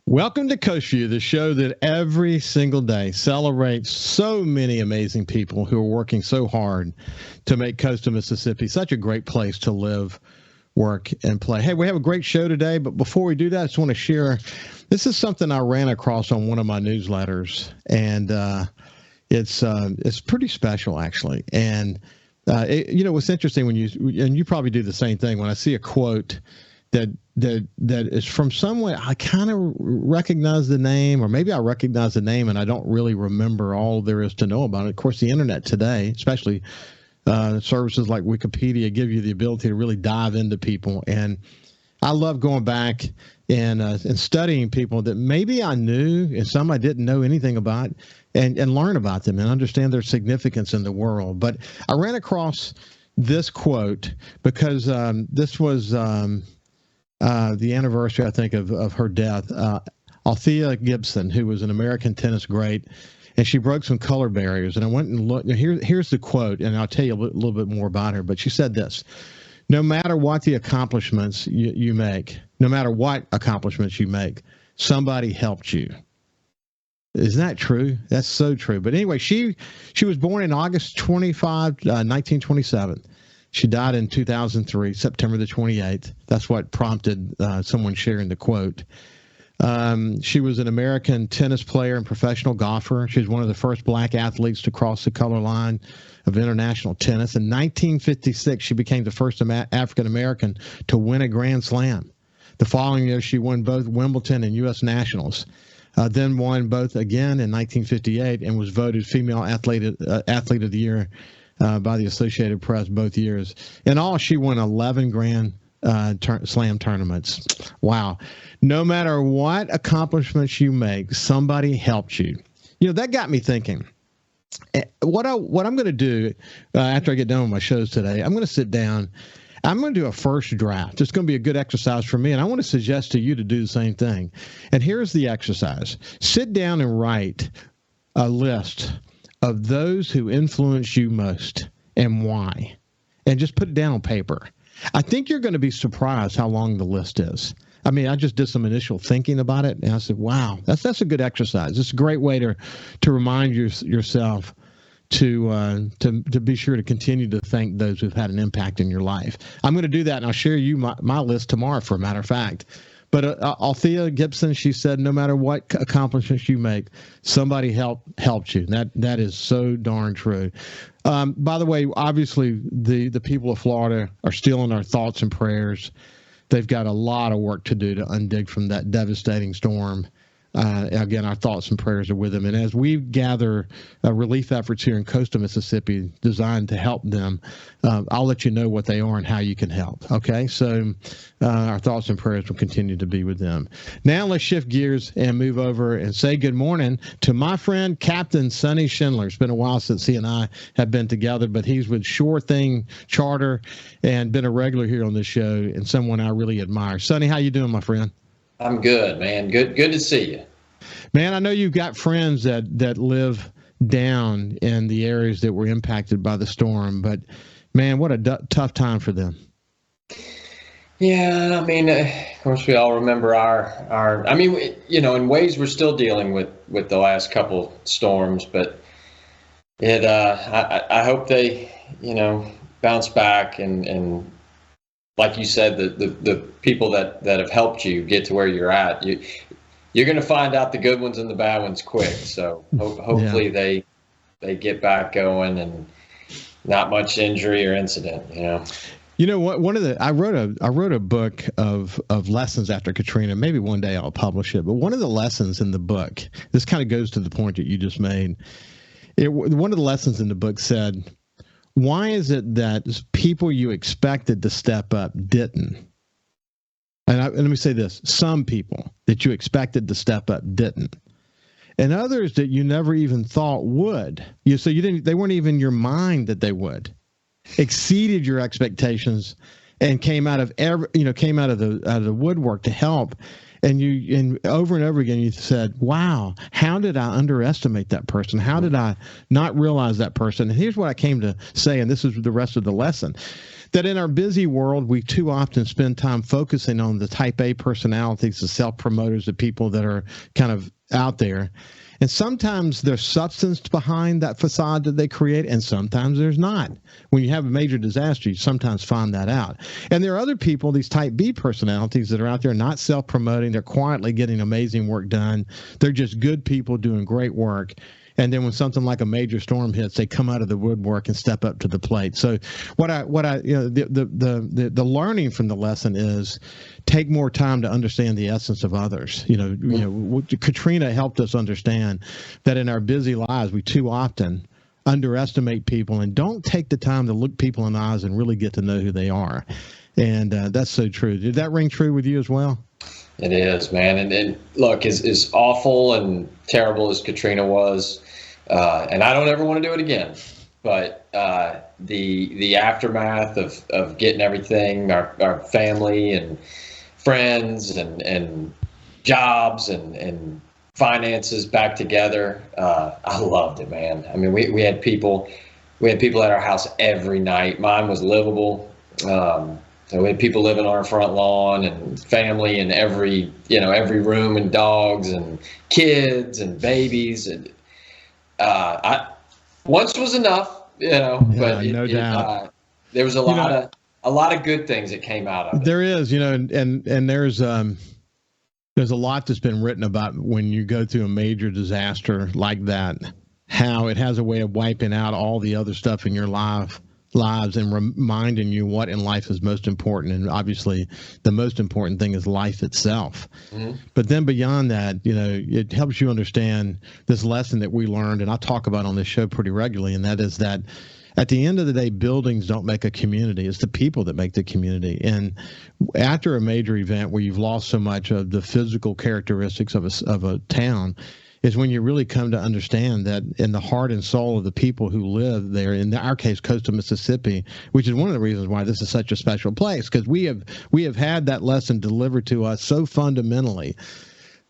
Welcome to Coast Vue, the show that every single day celebrates so many amazing people who are working so hard to make coastal Mississippi such a great place to live, work, and play. Hey, we have a great show today, but before we do that, I just want to share, this is something I ran across on one of my newsletters, and it's pretty special, actually. And, what's interesting when you probably do the same thing, when I see a quote that is from somewhere, I kind of recognize the name, or maybe I recognize the name and I don't really remember all there is to know about it. Of course, the internet today, especially services like Wikipedia, give you the ability to really dive into people. And I love going back and studying people that maybe I knew and some I didn't know anything about, and learn about them and understand their significance in the world. But I ran across this quote because this was the anniversary, I think, of her death. Althea Gibson, who was an American tennis great, and she broke some color barriers. And I went and looked. Here's the quote, and I'll tell you a little bit more about her. But she said this: "No matter what the accomplishments you make, no matter what accomplishments you make, somebody helped you." Isn't that true? That's so true. But anyway, she was born in August 25, 1927. She died in 2003, September the 28th. That's what prompted someone sharing the quote. She was an American tennis player and professional golfer. She was one of the first black athletes to cross the color line of international tennis. In 1956, she became the first African-American to win a Grand Slam. The following year, she won both Wimbledon and U.S. Nationals. Then won both again in 1958 and was voted Female Athlete of the Year by the Associated Press both years. In all, she won 11 Grand Slam tournaments. Wow. No matter what accomplishments you make, somebody helped you. You know, that got me thinking. What I'm going to do after I get done with my shows today, I'm going to sit down. I'm going to do a first draft. It's going to be a good exercise for me, and I want to suggest to you to do the same thing. And here's the exercise. Sit down and write a list of those who influenced you most and why, and just put it down on paper. I think you're going to be surprised how long the list is. I mean, I just did some initial thinking about it, and I said, wow, that's a good exercise. It's a great way to remind yourself to be sure to continue to thank those who've had an impact in your life. I'm going to do that, and I'll share you my list tomorrow, for a matter of fact. But Althea Gibson, she said, no matter what accomplishments you make, somebody helped you. That is so darn true. By the way, obviously, the people of Florida are still in our thoughts and prayers. They've got a lot of work to do to undig from that devastating storm. Again, our thoughts and prayers are with them. And as we gather relief efforts here in coastal Mississippi designed to help them, I'll let you know what they are and how you can help. Okay, so our thoughts and prayers will continue to be with them. Now let's shift gears and move over and say good morning to my friend, Captain Sonny Schindler. It's been a while since he and I have been together, but he's with Sure Thing Charter and been a regular here on this show and someone I really admire. Sonny, how you doing, my friend? I'm good, man. Good to see you. Man, I know you've got friends that live down in the areas that were impacted by the storm, but man, what a tough time for them. Yeah, I mean, of course, we all remember our. I mean, in ways we're still dealing with the last couple storms, but I hope they, bounce back and. Like you said, the people that have helped you get to where you're at, you're going to find out the good ones and the bad ones quick. So hopefully they get back going and not much injury or incident. You know what? I wrote a book of lessons after Katrina. Maybe one day I'll publish it. But one of the lessons in the book, this kind of goes to the point that you just made. One of the lessons in the book said, why is it that people you expected to step up didn't? And let me say this, some people that you expected to step up didn't. And others that you never even thought would. They weren't even in your mind that they would. Exceeded your expectations and came out of the woodwork to help. And over and over again, you said, wow, how did I underestimate that person? How did I not realize that person? And here's what I came to say, and this is the rest of the lesson, that in our busy world, we too often spend time focusing on the type A personalities, the self-promoters, the people that are kind of out there. And sometimes there's substance behind that facade that they create, and sometimes there's not. When you have a major disaster, you sometimes find that out. And there are other people, these type B personalities, that are out there not self-promoting. They're quietly getting amazing work done. They're just good people doing great work. And then when something like a major storm hits, they come out of the woodwork and step up to the plate. So the learning from the lesson is take more time to understand the essence of others. Katrina helped us understand that in our busy lives, we too often underestimate people and don't take the time to look people in the eyes and really get to know who they are. And that's so true. Did that ring true with you as well? It is, man. And look, as awful and terrible as Katrina was, and I don't ever want to do it again, but the aftermath of getting everything, our family and friends and jobs and finances back together, I loved it, man. I mean, we had people at our house every night. Mine was livable. So we had people living on our front lawn and family in every room, and dogs and kids and babies. And once was enough, but no doubt. There was a lot of good things that came out of it. There is, and there's a lot that's been written about when you go through a major disaster like that, how it has a way of wiping out all the other stuff in your lives and reminding you what in life is most important. And obviously the most important thing is life itself. Mm-hmm. But then beyond that, it helps you understand this lesson that we learned, and I talk about on this show pretty regularly, and that is that at the end of the day, buildings don't make a community. It's the people that make the community. And after a major event where you've lost so much of the physical characteristics of a town, is when you really come to understand that in the heart and soul of the people who live there, in our case, coastal Mississippi, which is one of the reasons why this is such a special place, because we have had that lesson delivered to us so fundamentally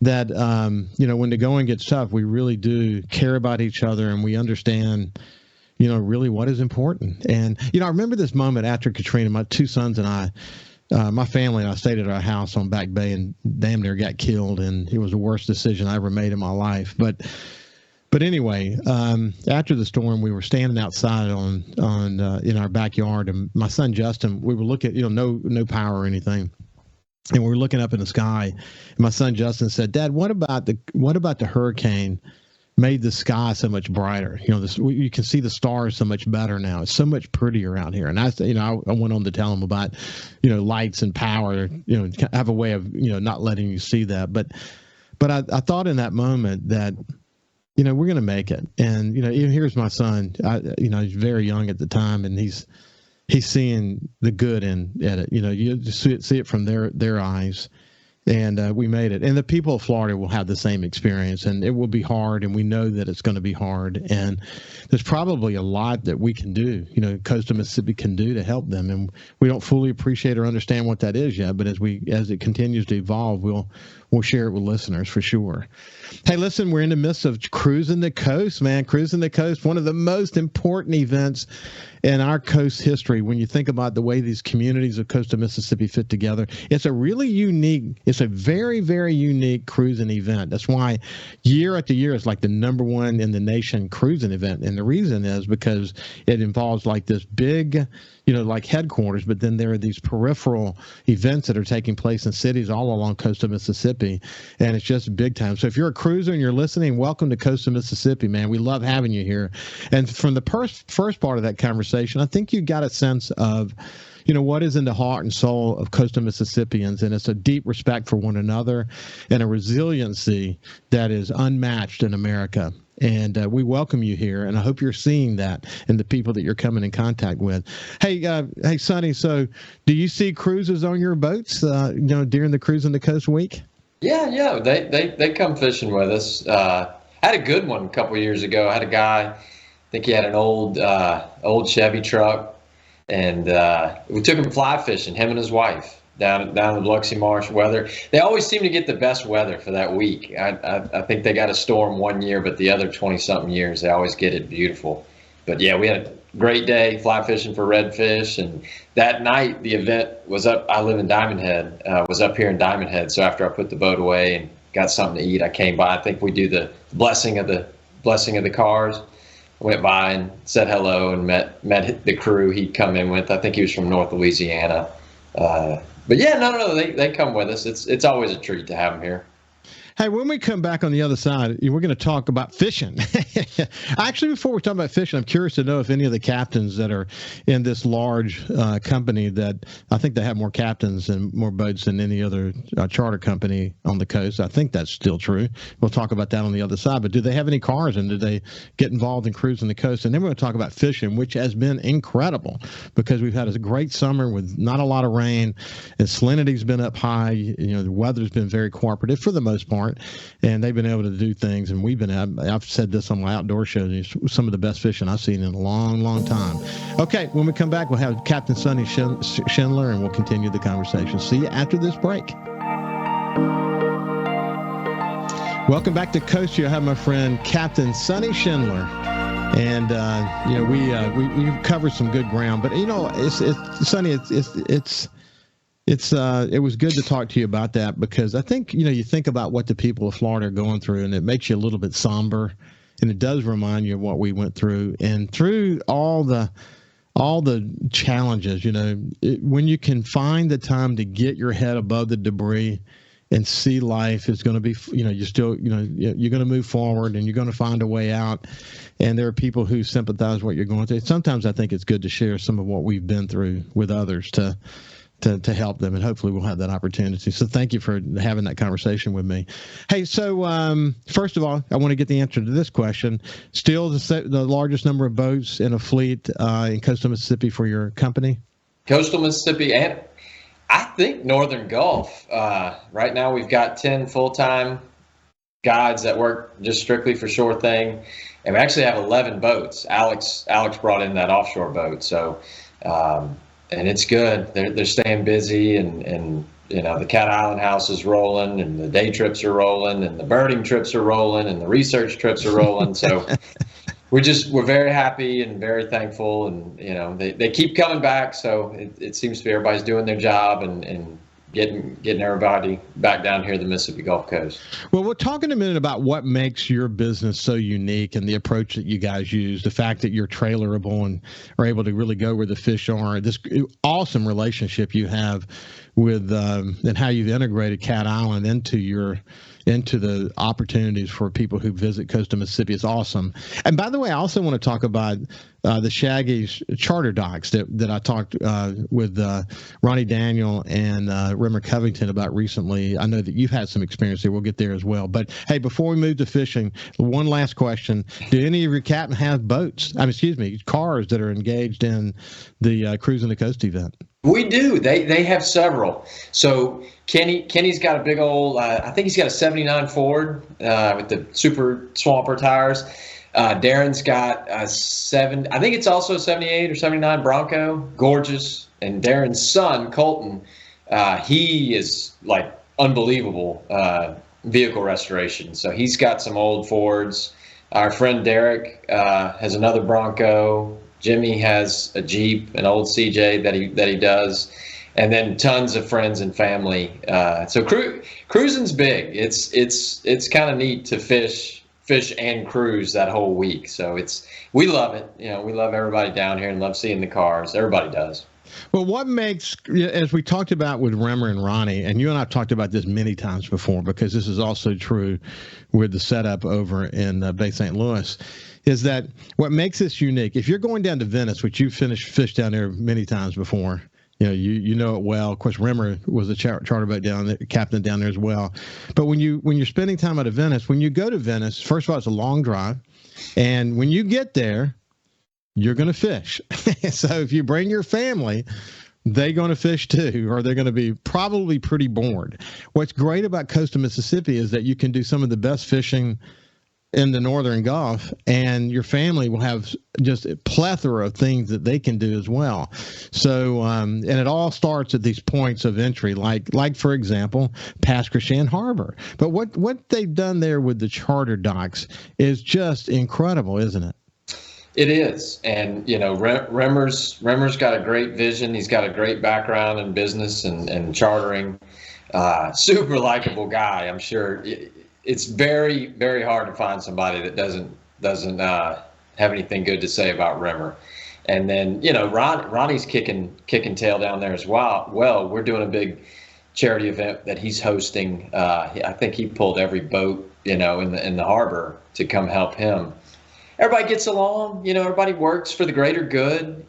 that, when the going gets tough, we really do care about each other, and we understand, really what is important. And, I remember this moment after Katrina, my two sons and I, my family and I stayed at our house on Back Bay and damn near got killed, and it was the worst decision I ever made in my life. But anyway, after the storm, we were standing outside on in our backyard, and my son Justin, we were looking, no power or anything, and we were looking up in the sky. And my son Justin said, "Dad, what about the hurricane made the sky so much brighter? You can see the stars so much better now. It's so much prettier out here." And I went on to tell him about, lights and power, have a way of, not letting you see that. But I thought in that moment that, we're going to make it. And, here's my son, he's very young at the time, and he's seeing the good in it. You just see it from their eyes. And we made it. And the people of Florida will have the same experience, and it will be hard, and we know that it's going to be hard. And there's probably a lot that we can do, coastal Mississippi can do to help them. And we don't fully appreciate or understand what that is yet, but as it continues to evolve, we'll share it with listeners for sure. Hey, listen, we're in the midst of Cruisin the Coast, man. Cruisin the Coast, one of the most important events in our coast history. When you think about the way these communities of coastal Mississippi fit together, it's a very, very unique cruising event. That's why year after year it's like the number one in the nation cruising event. And the reason is because it involves like this big, like headquarters, but then there are these peripheral events that are taking place in cities all along coastal Mississippi, and it's just big time. So if you're a cruiser and you're listening, welcome to coastal Mississippi, man. We love having you here. And from the first part of that conversation, I think you got a sense of, what is in the heart and soul of coastal Mississippians, and it's a deep respect for one another and a resiliency that is unmatched in America. And we welcome you here, and I hope you're seeing that in the people that you're coming in contact with. Hey, Sonny, so do you see cruises on your boats, during the Cruisin the Coast week? Yeah, they come fishing with us. I had a good one a couple of years ago. I had a guy, I think he had an old Chevy truck, and we took him fly fishing, him and his wife, down in the Biloxi Marsh weather. They always seem to get the best weather for that week. I think they got a storm one year, but the other 20-something years, they always get it beautiful. But yeah, we had a great day fly fishing for redfish, and that night the event was up. I live in Diamond Head, was up here in Diamond Head. So after I put the boat away and got something to eat, I came by. I think we do the blessing of the cars. I went by and said hello and met the crew he'd come in with. I think he was from North Louisiana. But yeah, no, they come with us. It's always a treat to have them here. Hey, when we come back on the other side, we're going to talk about fishing. Actually, before we talk about fishing, I'm curious to know if any of the captains that are in this large company that I think they have more captains and more boats than any other charter company on the coast. I think that's still true. We'll talk about that on the other side. But do they have any cars, and do they get involved in cruising the coast? And then we're going to talk about fishing, which has been incredible because we've had a great summer with not a lot of rain, and salinity's been up high. The weather's been very cooperative for the most part. And they've been able to do things, and I've said this on my outdoor show, it's some of the best fishing I've seen in a long, long time. Okay, when we come back, we'll have Captain Sonny Schindler, and we'll continue the conversation. See you after this break. Welcome back to Coast Vue. I have my friend Captain Sonny Schindler. And we've covered some good ground, but it's Sonny, it was good to talk to you about that because I think, you think about what the people of Florida are going through, and it makes you a little bit somber, and it does remind you of what we went through. And through all the challenges, when you can find the time to get your head above the debris and see life is going to be, you're still, you're going to move forward and you're going to find a way out. And there are people who sympathize with what you're going through. Sometimes I think it's good to share some of what we've been through with others to help them, and hopefully we'll have that opportunity. So thank you for having that conversation with me. Hey, so first of all, I want to get the answer to this question. Still the largest number of boats in a fleet in coastal Mississippi for your company? Coastal Mississippi, and I think Northern Gulf. Right now we've got 10 full-time guides that work just strictly for Shore Thing, and we actually have 11 boats. Alex brought in that offshore boat, so and it's good. They're staying busy, and the Cat Island house is rolling, and the day trips are rolling, and the birding trips are rolling, and the research trips are rolling. So we're very happy and very thankful, and they keep coming back. So it seems to be everybody's doing their job and getting everybody back down here to the Mississippi Gulf Coast. Well, we'll talk in a minute about what makes your business so unique and the approach that you guys use, the fact that you're trailerable and are able to really go where the fish are, this awesome relationship you have with and how you've integrated Cat Island into the opportunities for people who visit coastal Mississippi is awesome. And by the way, I also want to talk about the Shaggy's charter docks that I talked with Ronnie Daniel and Rimmer Covington about recently. I know that you've had some experience there. We'll get there as well. But hey, before we move to fishing, one last question. Do any of your captains have cars that are engaged in the Cruisin the Coast event? We do. They have several. So Kenny's got a big old, I think he's got a 79 Ford with the super swamper tires. Darren's got a I think it's also a 78 or 79 Bronco, gorgeous. And Darren's son, Colton, he is like unbelievable vehicle restoration. So he's got some old Fords. Our friend Derek has another Bronco. Jimmy has a Jeep, an old CJ that he does, and then tons of friends and family. So cruising's big. It's kind of neat to fish and cruise that whole week. So we love it. We love everybody down here and love seeing the cars. Everybody does. Well, what makes, as we talked about with Remmer and Ronnie, and you and I have talked about this many times before, because this is also true with the setup over in Bay St. Louis, is that what makes this unique, if you're going down to Venice, which you've fished down there many times before, you know it well. Of course, Rimmer was a charter boat captain down there as well. But when you're spending time out of Venice, when you go to Venice, first of all, it's a long drive, and when you get there, you're going to fish. So if you bring your family, they're going to fish too, or they're going to be probably pretty bored. What's great about coastal Mississippi is that you can do some of the best fishing in the Northern Gulf, and your family will have just a plethora of things that they can do as well. So, and it all starts at these points of entry, like for example, Pasquishan Harbor. But what they've done there with the charter docks is just incredible, isn't it? It is, and Remmer's got a great vision. He's got a great background in business and chartering. Super likable guy. I'm sure it's very, very hard to find somebody that doesn't have anything good to say about Remmer. And then Ronnie's kicking tail down there as well. Well, we're doing a big charity event that he's hosting. I think he pulled every boat in the harbor to come help him. Everybody gets along, everybody works for the greater good.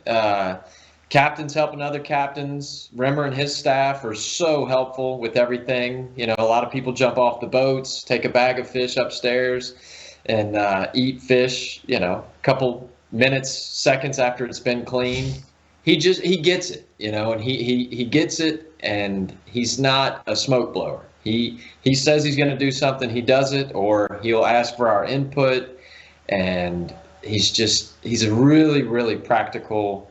Captains helping other captains. Remmer and his staff are so helpful with everything. A lot of people jump off the boats, take a bag of fish upstairs, and eat fish, a couple minutes, seconds after it's been cleaned. He gets it, and he gets it, and he's not a smoke blower. He says he's going to do something, he does it, or he'll ask for our input. And he's a really, really practical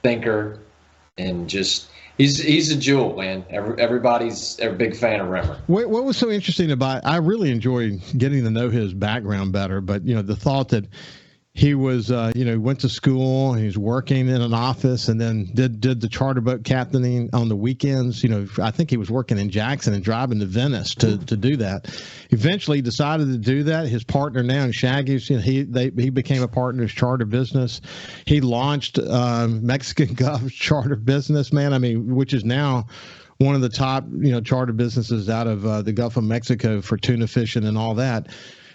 thinker, and he's a jewel, man. Everybody's a big fan of Remmer. What was so interesting about? I really enjoyed getting to know his background better, but the thought that he was, went to school, he was working in an office, and then did the charter boat captaining on the weekends. I think he was working in Jackson and driving to Venice to do that. Eventually, he decided to do that. His partner now in Shaggy's, he became a partner in his charter business. He launched Mexican Gulf charter business, man. I mean, which is now one of the top, charter businesses out of the Gulf of Mexico for tuna fishing and all that.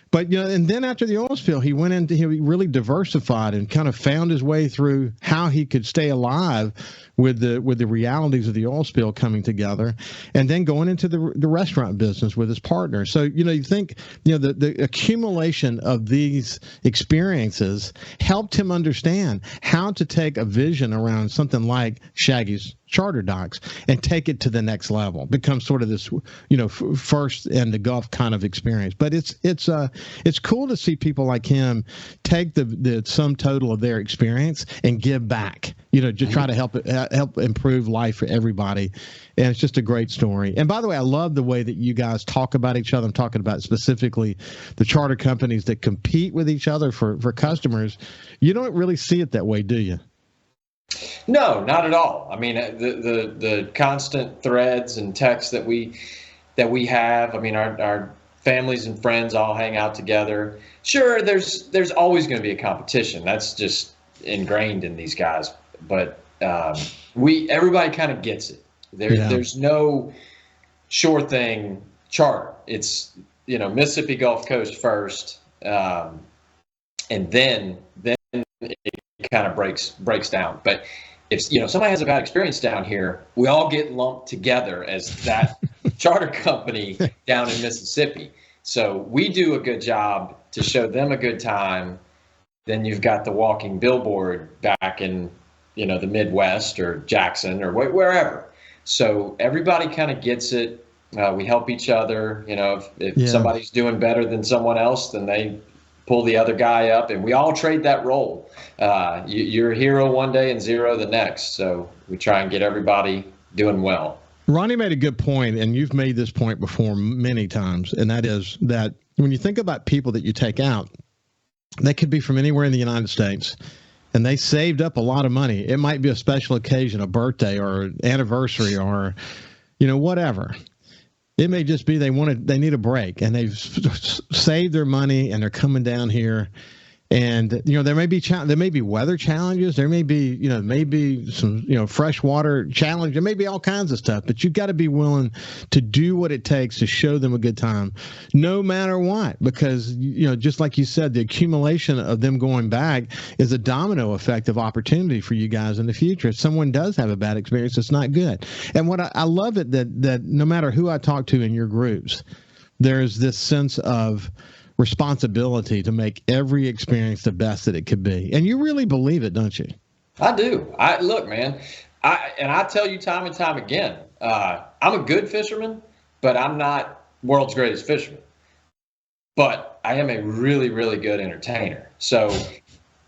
But, and then after the oil spill, he really diversified and kind of found his way through how he could stay alive with the realities of the oil spill coming together, and then going into the restaurant business with his partner. So, you think, the accumulation of these experiences helped him understand how to take a vision around something like Shaggy's charter docks and take it to the next level, become sort of this, first in the Gulf kind of experience. But it's cool to see people like him take the sum total of their experience and give back, to try to help improve life for everybody. And it's just a great story. And by the way, I love the way that you guys talk about each other. I'm talking about specifically the charter companies that compete with each other for customers. You don't really see it that way, do you? No, not at all. I mean, the constant threads and texts that we have. I mean, our families and friends all hang out together. Sure, there's always going to be a competition. That's just ingrained in these guys. But everybody kind of gets it. There's no sure thing charter. It's Mississippi Gulf Coast first, and then it kind of breaks down. But if somebody has a bad experience down here, we all get lumped together as that charter company down in Mississippi. So we do a good job to show them a good time. Then you've got the walking billboard back in the Midwest or Jackson or wherever. So everybody kind of gets it. We help each other. If somebody's doing better than someone else, then they pull the other guy up, and we all trade that role. You're a hero one day and zero the next. So we try and get everybody doing well. Ronnie made a good point, and you've made this point before many times, and that is that when you think about people that you take out, they could be from anywhere in the United States, and they saved up a lot of money. It might be a special occasion, a birthday or an anniversary or, whatever. It may just be they need a break, and they've saved their money, and they're coming down here. And there may be weather challenges, there may be some freshwater challenge, there may be all kinds of stuff, but you've got to be willing to do what it takes to show them a good time, no matter what, because just like you said, the accumulation of them going back is a domino effect of opportunity for you guys in the future. If someone does have a bad experience, it's not good. And what I love it that no matter who I talk to in your groups, there's this sense of responsibility to make every experience the best that it could be. And you really believe it, don't you? I do. Look, man, I tell you time and time again, I'm a good fisherman, but I'm not world's greatest fisherman. But I am a really, really good entertainer. So,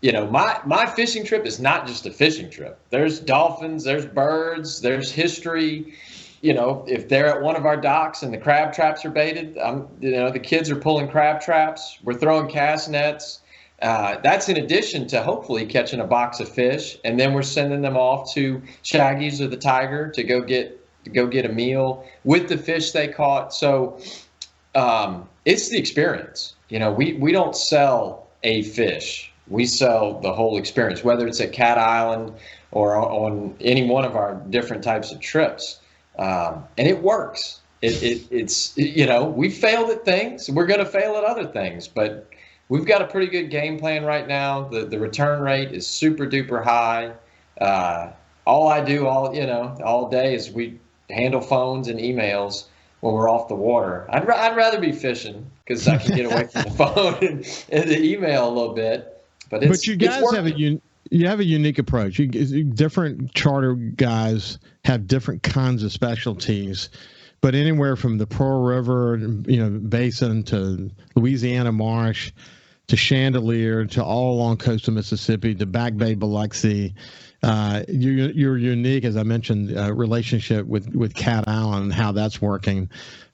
my fishing trip is not just a fishing trip. There's dolphins, there's birds, there's history. If they're at one of our docks and the crab traps are baited, the kids are pulling crab traps. We're throwing cast nets. that's in addition to hopefully catching a box of fish, and then we're sending them off to Shaggy's or the Tiger to go get a meal with the fish they caught. So it's the experience. We don't sell a fish. We sell the whole experience, whether it's at Cat Island or on any one of our different types of trips. And it works. It's we failed at things. We're going to fail at other things, but we've got a pretty good game plan right now. The return rate is super duper high. All I do all day is we handle phones and emails when we're off the water. I'd rather be fishing because I can get away from the phone and the email a little bit. But you guys have a unique approach. Different charter guys have different kinds of specialties. But anywhere from the Pearl River, basin to Louisiana Marsh, to Chandelier, to all along coastal Mississippi, to Back Bay, Biloxi, you're unique, as I mentioned, relationship with Cat Island and how that's working.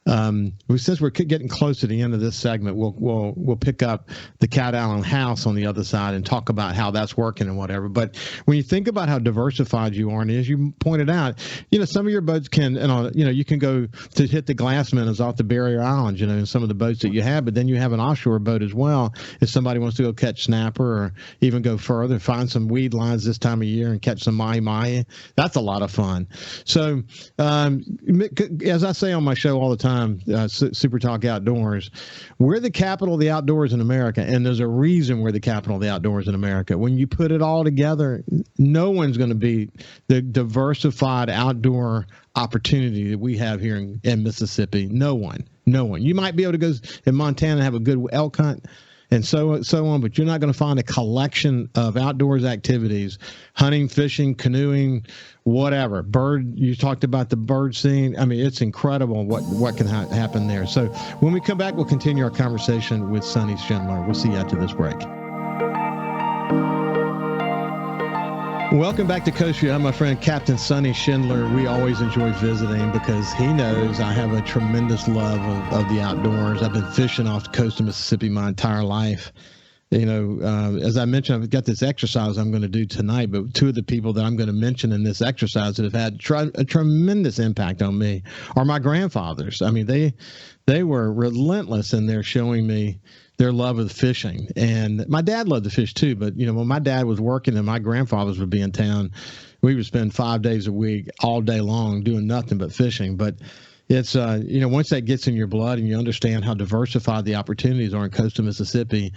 Since we're getting close to the end of this segment, we'll pick up the Cat Island house on the other side and talk about how that's working and whatever. But when you think about how diversified you are, and as you pointed out, some of your boats can, you can go to hit the glass minnows off the barrier islands, in some of the boats that you have, but then you have an offshore boat as well. If somebody wants to go catch snapper or even go further, find some weed lines this time of year and catch some mahi-mahi, that's a lot of fun. So, as I say on my show all the time, SuperTalk Outdoors, we're the capital of the outdoors in America, and there's a reason we're the capital of the outdoors in America. When you put it all together, no one's going to beat the diversified outdoor opportunity that we have here in Mississippi. No one. You might be able to go in Montana and have a good elk hunt and so on, but you're not going to find a collection of outdoors activities, hunting, fishing, canoeing, whatever. You talked about the bird scene. I mean, it's incredible what can happen there. So when we come back, we'll continue our conversation with Sonny Schindler. We'll see you after this break. Welcome back to Coast Vue. I'm my friend Captain Sonny Schindler. We always enjoy visiting because he knows I have a tremendous love of the outdoors. I've been fishing off the coast of Mississippi my entire life. As I mentioned, I've got this exercise I'm going to do tonight, but two of the people that I'm going to mention in this exercise that have had a tremendous impact on me are my grandfathers. I mean, they were relentless in their showing me their love of fishing. And my dad loved to fish too, but when my dad was working and my grandfathers would be in town, we would spend 5 days a week all day long doing nothing but fishing. But it's once that gets in your blood and you understand how diversified the opportunities are in coastal Mississippi,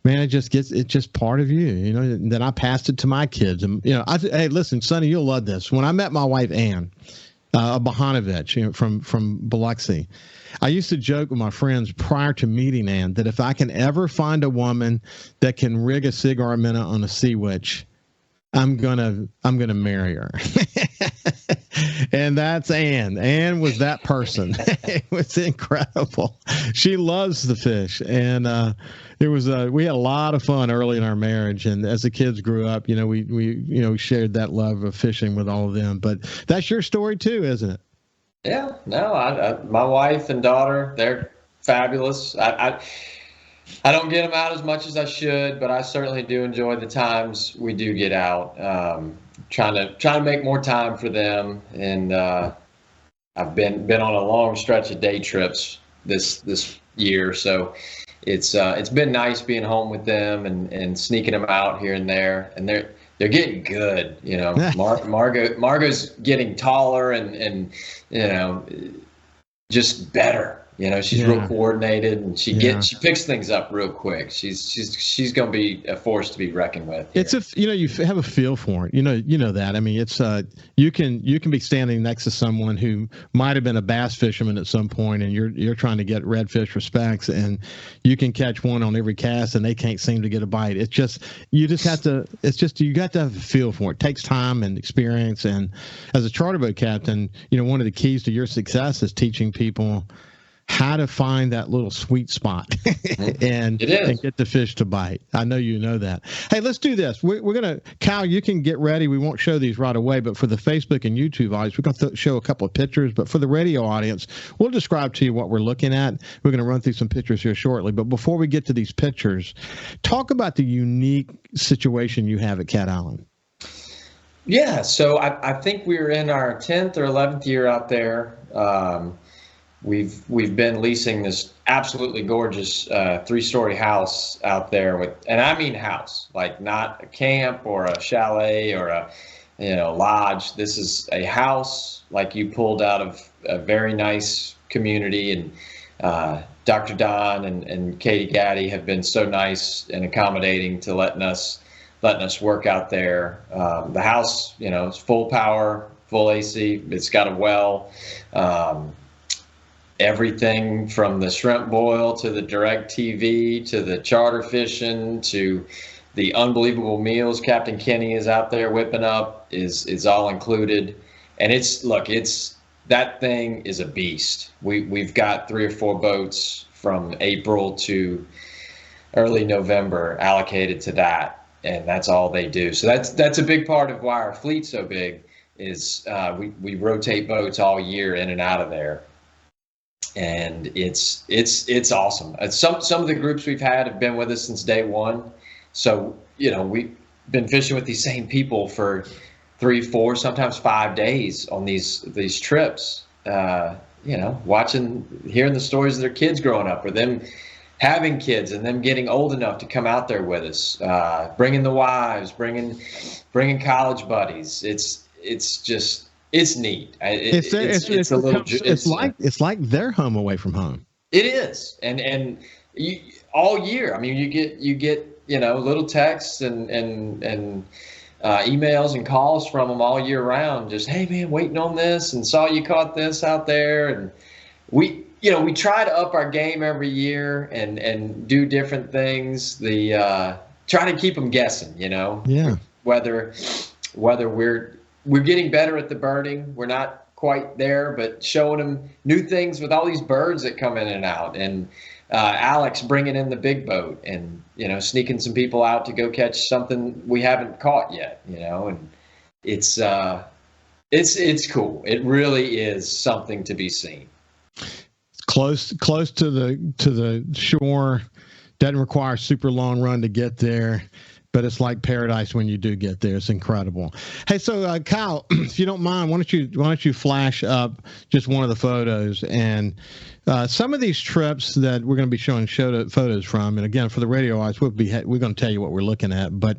man, it's just part of you, and then I passed it to my kids. And hey, listen, Sonny, you'll love this. When I met my wife Ann Bohanovich, from Biloxi, I used to joke with my friends prior to meeting Ann that if I can ever find a woman that can rig a cigar minnow on a sea witch, I'm gonna marry her. And that's Ann. Ann was that person. It was incredible. She loves the fish, and we had a lot of fun early in our marriage. And as the kids grew up, we shared that love of fishing with all of them. But that's your story too, isn't it? Yeah. No, my wife and daughter, they're fabulous. I don't get them out as much as I should, but I certainly do enjoy the times we do get out. Trying to make more time for them, and I've been on a long stretch of day trips this year, so it's been nice being home with them and sneaking them out here and there, and they're getting good. Margot's getting taller and just better. She's real coordinated, and she picks things up real quick. She's going to be a force to be reckoned with here. It's you have a feel for it. You know that. I mean, it's you can be standing next to someone who might have been a bass fisherman at some point, and you're trying to get redfish or specks, and you can catch one on every cast, and they can't seem to get a bite. It's just you got to have a feel for it. It takes time and experience, and as a charter boat captain, one of the keys to your success is teaching people how to find that little sweet spot and get the fish to bite. I know you know that. Hey, let's do this. We're going to, Cal, you can get ready. We won't show these right away, but for the Facebook and YouTube audience, we're going to show a couple of pictures. But for the radio audience, we'll describe to you what we're looking at. We're going to run through some pictures here shortly. But before we get to these pictures, talk about the unique situation you have at Cat Island. Yeah, so I think we're in our 10th or 11th year out there. We've been leasing this absolutely gorgeous 3-story house out there with, and I mean house, like not a camp or a chalet or a lodge. This is a house like you pulled out of a very nice community, and Dr. Don and Katie Gaddy have been so nice and accommodating to letting us work out there. The house, it's full power, full AC. It's got a well. Everything from the shrimp boil to the direct TV to the charter fishing to the unbelievable meals Captain Kenny is out there whipping up is all included. And that thing is a beast. We've got 3 or 4 boats from April to early November allocated to that, and that's all they do. So that's a big part of why our fleet's so big is we rotate boats all year in and out of there. And it's awesome. Some of the groups we've had have been with us since day one. So, we've been fishing with these same people for 3, 4, sometimes 5 days on these trips, hearing the stories of their kids growing up or them having kids and them getting old enough to come out there with us, bringing the wives, bringing college buddies. It's neat. It's like their home away from home. It is, and all year. I mean, you get little texts and emails and calls from them all year round. Just, hey man, waiting on this, and saw you caught this out there, and we try to up our game every year and do different things. Try to keep them guessing. Yeah. Whether we're getting better at the birding. We're not quite there, but showing them new things with all these birds that come in and out. And Alex bringing in the big boat and, sneaking some people out to go catch something we haven't caught yet, and it's cool. It really is something to be seen. Close to the shore. Doesn't require a super long run to get there. But it's like paradise when you do get there. It's incredible. Hey, so Kyle, if you don't mind, why don't you flash up just one of the photos and some of these trips that we're going to be showing photos from. And again, for the radio audience, we're going to tell you what we're looking at. But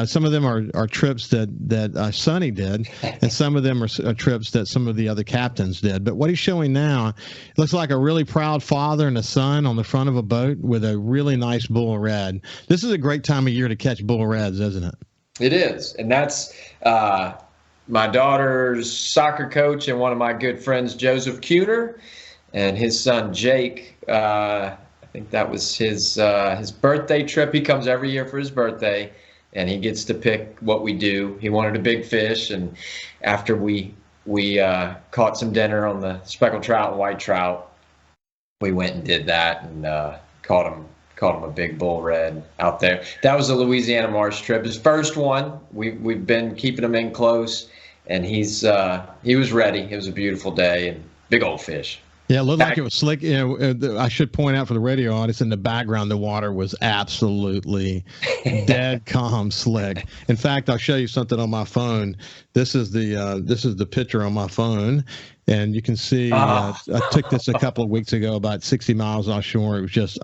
some of them are trips that Sonny did, and some of them are trips that some of the other captains did. But what he's showing now looks like a really proud father and a son on the front of a boat with a really nice bull red. This is a great time of year to catch bull reds, isn't it? It is, and that's my daughter's soccer coach and one of my good friends, Joseph Cuner, and his son Jake. I think that was his birthday trip. He comes every year for his birthday, and he gets to pick what we do. He wanted a big fish, and after we caught some dinner on the speckled trout and white trout, we went and did that and caught him a big bull red out there. That was a Louisiana Marsh trip, his first one. We've been keeping him in close, and he was ready. It was a beautiful day and big old fish. Yeah, it looked like it was slick. I should point out for the radio audience, in the background, the water was absolutely dead calm, slick. In fact, I'll show you something on my phone. This is the picture on my phone, and you can see I took this a couple of weeks ago, about 60 miles offshore. It was just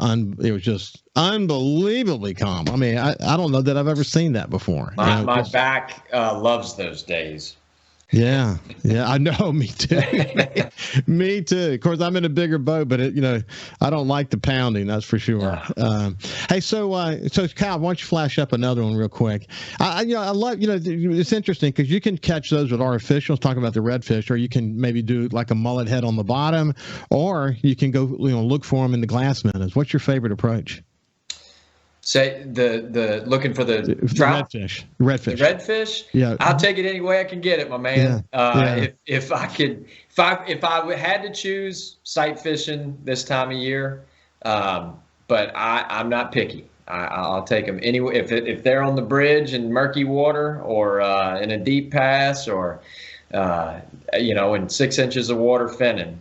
unbelievably calm. I mean, I don't know that I've ever seen that before. My back loves those days. Yeah, I know. Me too. Me too. Of course, I'm in a bigger boat, but I don't like the pounding. That's for sure. Hey, so Kyle, why don't you flash up another one real quick? I love. It's interesting because you can catch those with artificials, talking about the redfish, or you can maybe do like a mullet head on the bottom, or you can go look for them in the glass minnows. What's your favorite approach? Say the looking for the trout, redfish. the redfish. Yeah, I'll take it any way I can get it, my man. If I had to choose sight fishing this time of year, but I'm not picky. I'll take them anyway. If they're on the bridge in murky water or in a deep pass or in 6 inches of water finning.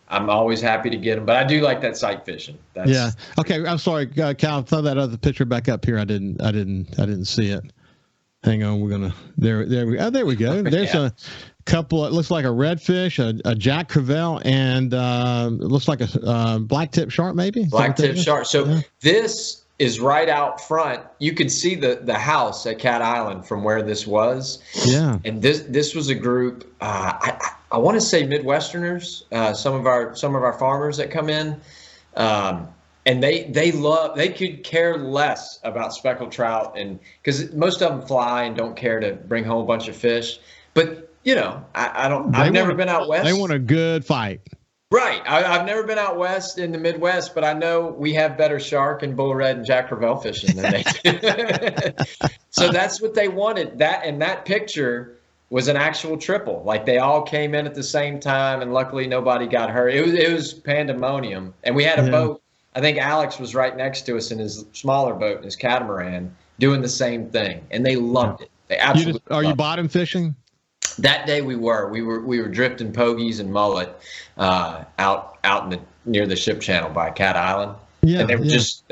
I'm always happy to get them, but I do like that sight fishing. Okay. I'm sorry, Cal. Throw that other picture back up here. I didn't see it. Hang on. We're gonna there we go. There's a couple. It looks like a redfish, a Jack Crevalle, and it looks like a black tip shark, maybe. Black tip shark. So this is right out front. You can see the house at Cat Island from where this was. Yeah. And this was a group. I want to say Midwesterners, some of our farmers that come in, and they could care less about speckled trout, and because most of them fly and don't care to bring home a bunch of fish. But I've never been out west. They want a good fight. Right. I've never been out west in the Midwest, but I know we have better shark and bull red and Jack Crevalle fishing than they do. So that's what they wanted. That picture was an actual triple. Like they all came in at the same time, and luckily nobody got hurt. It was pandemonium, and we had a boat. I think Alex was right next to us in his smaller boat, in his catamaran, doing the same thing, and they loved it. They absolutely. Are you bottom fishing? That day we were drifting pogies and mullet out near the ship channel by Cat Island. Yeah, and they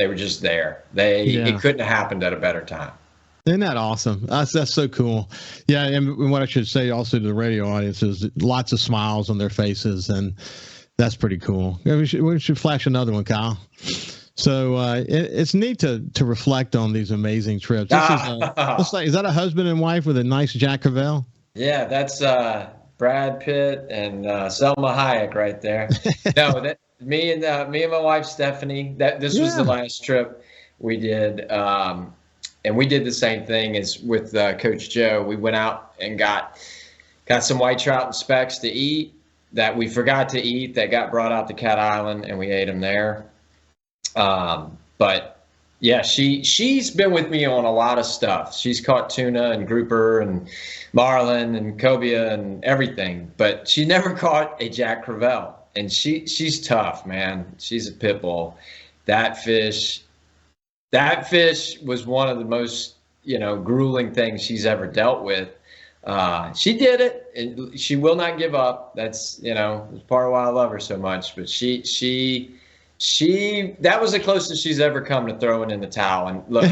were just there. It couldn't have happened at a better time. Isn't that awesome? That's so cool. Yeah, and what I should say also to the radio audience is lots of smiles on their faces, and that's pretty cool. We should flash another one, Kyle. So it's neat to reflect on these amazing trips. Is that a husband and wife with a nice Jack Crevalle? Yeah, that's Brad Pitt and Selma Hayek right there. No, me and my wife Stephanie. This was the last trip we did. And we did the same thing as with Coach Joe. We went out and got some white trout and specks to eat that we forgot to eat that got brought out to Cat Island, and we ate them there. But yeah, she's been with me on a lot of stuff. She's caught tuna and grouper and marlin and cobia and everything, but she never caught a Jack Crevalle. And she's tough, man. She's a pit bull. That fish was one of the most, grueling things she's ever dealt with. She did it, and she will not give up. That's, it's part of why I love her so much. But that was the closest she's ever come to throwing in the towel. And look,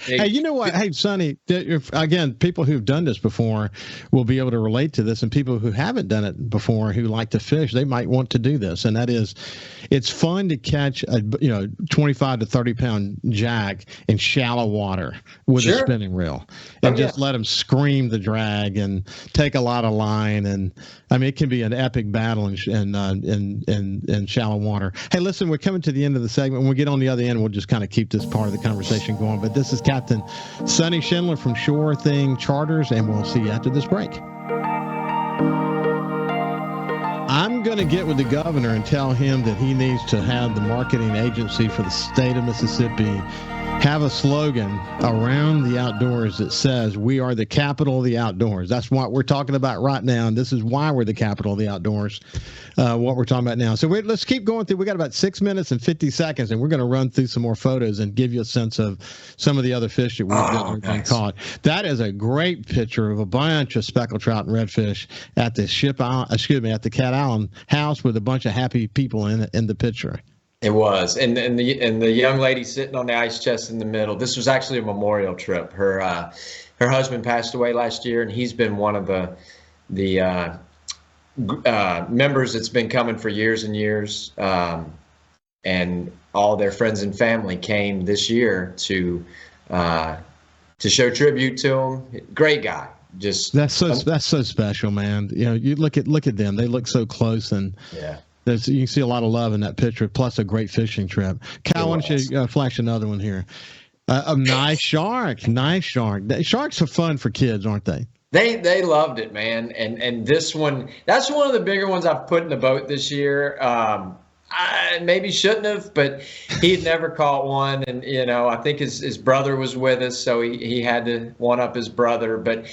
hey, you know what? Hey, Sonny, again, people who've done this before will be able to relate to this, and people who haven't done it before who like to fish, they might want to do this. And that is, it's fun to catch a 25 to 30 pound jack in shallow water with a spinning reel, and just let them scream the drag and take a lot of line. And I mean, it can be an epic battle in shallow water. Hey, listen, we're coming to the end of the segment. When we get on the other end, we'll just kind of keep this part of the conversation going. But this is Captain Sonny Schindler from Shore Thing Charters, and we'll see you after this break. I'm going to get with the governor and tell him that he needs to have the marketing agency for the state of Mississippi have a slogan around the outdoors that says we are the capital of the outdoors. That's what we're talking about right now, and this is why we're the capital of the outdoors, what we're talking about now. So let's keep going through. We got about 6 minutes and 50 seconds, and we're going to run through some more photos and give you a sense of some of the other fish that we've been caught. That is a great picture of a bunch of speckled trout and redfish at the at the Cat Island house with a bunch of happy people in the picture. It was, and the young lady sitting on the ice chest in the middle. This was actually a memorial trip. Her husband passed away last year, and he's been one of the members that's been coming for years and years. And all their friends and family came this year to show tribute to him. Great guy. Just that's so special, man. You look at them; they look so close, and you can see a lot of love in that picture, plus a great fishing trip. Cal, why don't you flash another one here? A nice shark. Sharks are fun for kids, aren't they? They loved it, man. And this one, that's one of the bigger ones I've put in the boat this year. I maybe shouldn't have, but he had never caught one. And, I think his brother was with us, so he had to one up his brother. But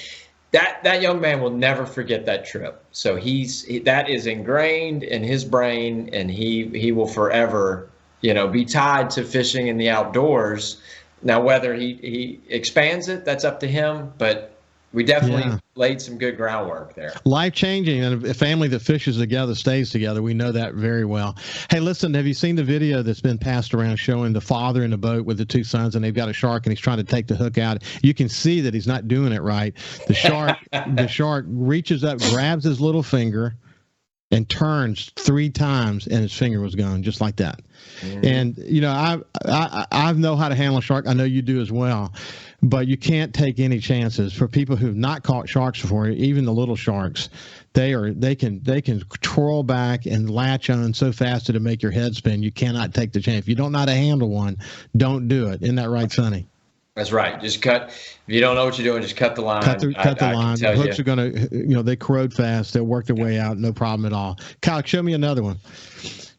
that young man will never forget that trip. So that is ingrained in his brain, and he will forever, be tied to fishing in the outdoors. Now, whether he expands it, that's up to him, but we definitely laid some good groundwork there. Life-changing, and a family that fishes together stays together. We know that very well. Hey, listen, have you seen the video that's been passed around showing the father in the boat with the two sons, and they've got a shark, and he's trying to take the hook out? You can see that he's not doing it right. The shark reaches up, grabs his little finger, and turns 3 times, and his finger was gone, just like that. Mm-hmm. And, I know how to handle a shark. I know you do as well. But you can't take any chances. For people who've not caught sharks before, even the little sharks, they can twirl back and latch on so fast to make your head spin. You cannot take the chance. If you don't know how to handle one, don't do it. Isn't that right, Sonny? That's right. Just cut. If you don't know what you're doing, just cut the line. Cut the line. The hooks are going to, they corrode fast. They'll work their way out. No problem at all. Kyle, show me another one.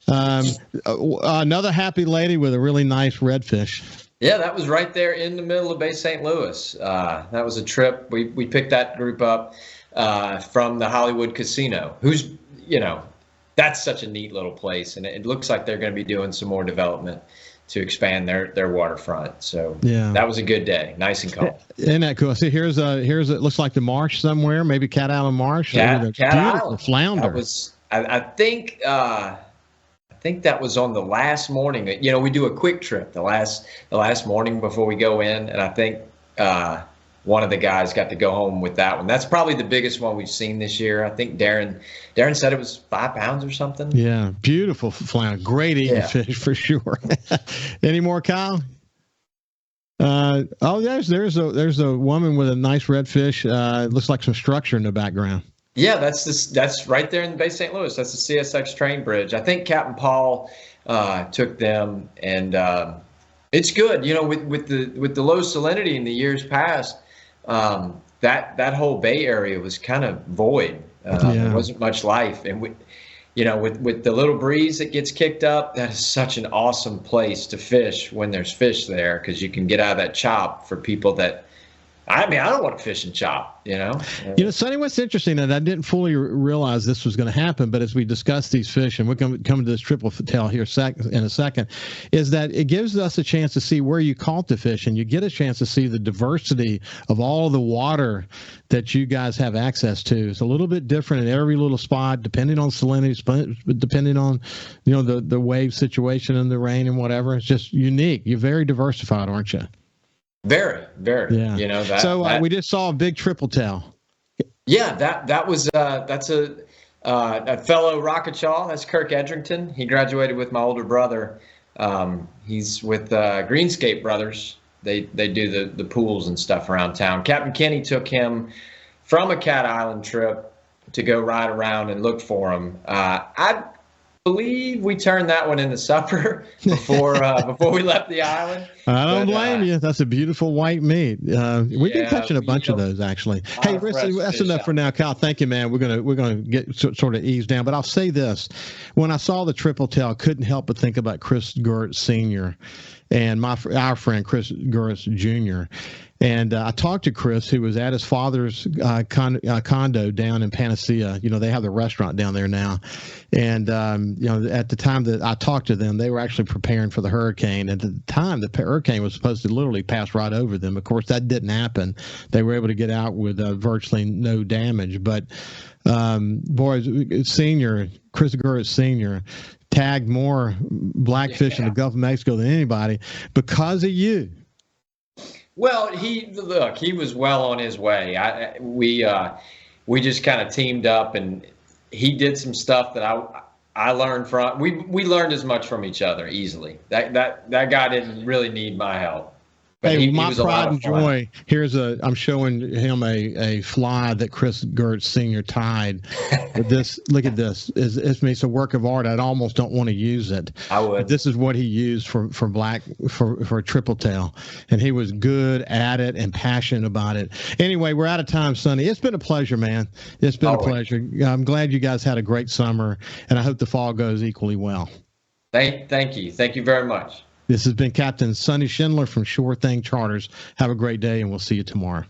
Another happy lady with a really nice redfish. Yeah, that was right there in the middle of Bay St. Louis. That was a trip. We picked that group up from the Hollywood Casino, who's, that's such a neat little place. And it looks like they're going to be doing some more development to expand their waterfront. So that was a good day. Nice and calm. Isn't that cool? See, here's it looks like the marsh somewhere, maybe Cat Island Marsh. Cat Island. Flounder. That was, I think that was on the last morning. We do a quick trip the last morning before we go in, and I think one of the guys got to go home with that one. That's probably the biggest one we've seen this year. I think Darren said it was 5 pounds or something. Yeah, beautiful flounder, great eating fish for sure. Any more, Kyle? There's a woman with a nice redfish. Looks like some structure in the background. Yeah, that's right there in the Bay St. Louis. That's the CSX train bridge. I think Capt. Paul took them, and it's good. With the low salinity in the years past, that whole Bay area was kind of void. There wasn't much life, and with the little breeze that gets kicked up, that is such an awesome place to fish when there's fish there, because you can get out of that chop for people that. I don't want to fish and chop, Sonny, what's interesting, and I didn't fully realize this was going to happen, but as we discuss these fish, and we're going to come to this triple tail here in a second, is that it gives us a chance to see where you caught the fish, and you get a chance to see the diversity of all the water that you guys have access to. It's a little bit different in every little spot, depending on salinity, depending on, the wave situation and the rain and whatever. It's just unique. You're very diversified, aren't you? Very, very. Yeah. So we just saw a big triple tail. Yeah, that's a fellow Rockachaw. That's Kirk Edrington. He graduated with my older brother. He's with Greenscape Brothers. They do the pools and stuff around town. Captain Kenny took him from a Cat Island trip to go ride around and look for him. I believe we turned that one into supper before we left the island. I don't blame you. That's a beautiful white meat. We've been catching a bunch of those, actually. Hey, that's enough for now, Kyle. Thank you, man. We're gonna get sort of eased down, but I'll say this: when I saw the triple tail, I couldn't help but think about Chris Gertz Sr. and our friend Chris Gertz Jr. And I talked to Chris, who was at his father's condo down in Panacea. They have the restaurant down there now. And, at the time that I talked to them, they were actually preparing for the hurricane. And at the time, the hurricane was supposed to literally pass right over them. Of course, that didn't happen. They were able to get out with virtually no damage. But, Chris Gertz Sr., tagged more blackfish in the Gulf of Mexico than anybody because of you. Well, he was well on his way. We just kind of teamed up, and he did some stuff that I learned from. We learned as much from each other easily. That guy didn't really need my help. But hey, my pride and joy. I'm showing him a fly that Chris Gertz Sr. tied. This, look at this. It's a work of art. I almost don't want to use it. I would. But this is what he used for a triple tail, and he was good at it and passionate about it. Anyway, we're out of time, Sonny. It's been a pleasure, man. It's been a pleasure. I'm glad you guys had a great summer, and I hope the fall goes equally well. Thank you. Thank you very much. This has been Captain Sonny Schindler from Sure Thing Charters. Have a great day, and we'll see you tomorrow.